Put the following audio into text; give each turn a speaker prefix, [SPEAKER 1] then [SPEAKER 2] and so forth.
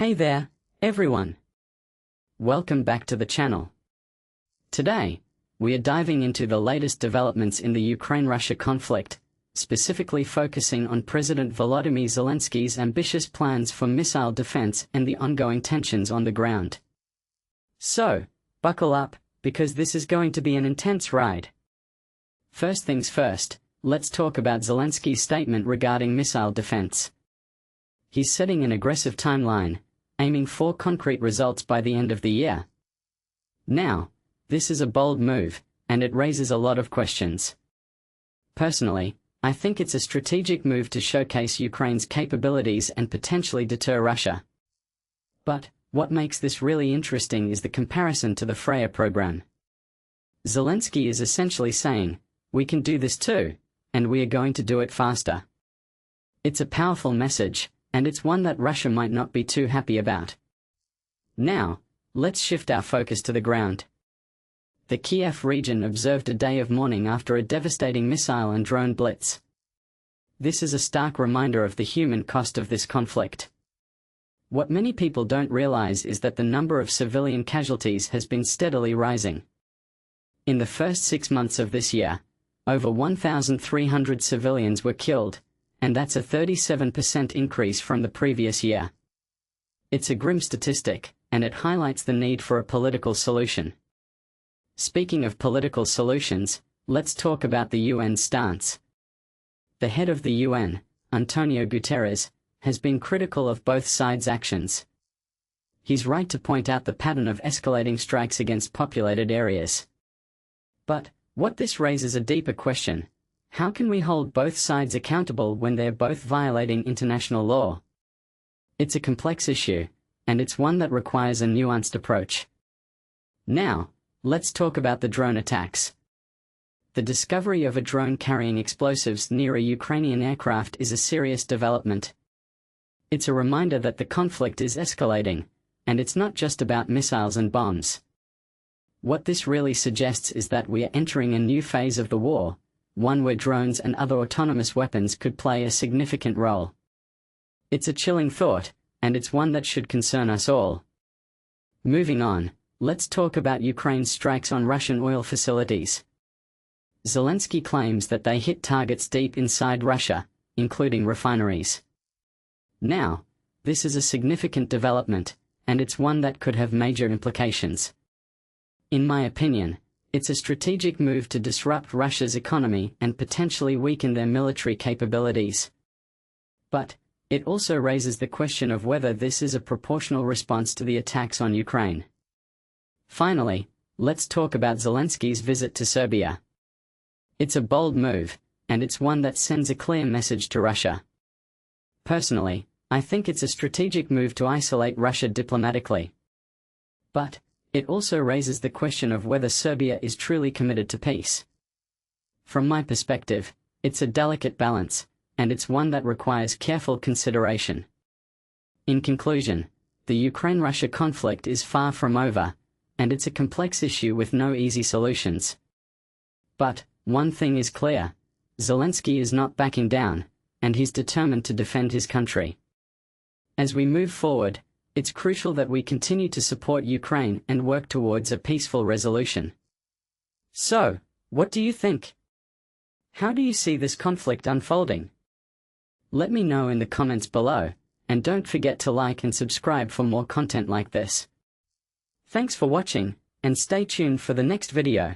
[SPEAKER 1] Hey there, everyone! Welcome back to the channel. Today, we are diving into the latest developments in the Ukraine-Russia conflict, specifically focusing on President Volodymyr Zelensky's ambitious plans for missile defense and the ongoing tensions on the ground. So, buckle up, because this is going to be an intense ride. First things first, let's talk about Zelensky's statement regarding missile defense. He's setting an aggressive timeline, aiming for concrete results by the end of the year. Now, this is a bold move, and it raises a lot of questions. Personally, I think it's a strategic move to showcase Ukraine's capabilities and potentially deter Russia. But what makes this really interesting is the comparison to the Freya program. Zelenskyy is essentially saying, we can do this too, and we are going to do it faster. It's a powerful message, and it's one that Russia might not be too happy about. Now, let's shift our focus to the ground. The Kiev region observed a day of mourning after a devastating missile and drone blitz. This is a stark reminder of the human cost of this conflict. What many people don't realize is that the number of civilian casualties has been steadily rising. In the first 6 months of this year, over 1,300 civilians were killed, and that's a 37% increase from the previous year. It's a grim statistic, and it highlights the need for a political solution. Speaking of political solutions, let's talk about the UN's stance. The head of the UN, Antonio Guterres, has been critical of both sides' actions. He's right to point out the pattern of escalating strikes against populated areas. But what this raises a deeper question: how can we hold both sides accountable when they're both violating international law? It's a complex issue, and it's one that requires a nuanced approach. Now, let's talk about the drone attacks. The discovery of a drone carrying explosives near a Ukrainian aircraft is a serious development. It's a reminder that the conflict is escalating, and it's not just about missiles and bombs. What this really suggests is that we are entering a new phase of the war, one where drones and other autonomous weapons could play a significant role. It's a chilling thought, and it's one that should concern us all. Moving on, let's talk about Ukraine's strikes on Russian oil facilities. Zelenskyy claims that they hit targets deep inside Russia, including refineries. Now, this is a significant development, and it's one that could have major implications. In my opinion, it's a strategic move to disrupt Russia's economy and potentially weaken their military capabilities. But it also raises the question of whether this is a proportional response to the attacks on Ukraine. Finally, let's talk about Zelenskyy's visit to Serbia. It's a bold move, and it's one that sends a clear message to Russia. Personally, I think it's a strategic move to isolate Russia diplomatically. But it also raises the question of whether Serbia is truly committed to peace. From my perspective, it's a delicate balance, and it's one that requires careful consideration. In conclusion, the Ukraine-Russia conflict is far from over, and it's a complex issue with no easy solutions. But one thing is clear: Zelenskyy is not backing down, and he's determined to defend his country. As we move forward, it's crucial that we continue to support Ukraine and work towards a peaceful resolution. So, what do you think? How do you see this conflict unfolding? Let me know in the comments below, and don't forget to like and subscribe for more content like this. Thanks for watching, and stay tuned for the next video.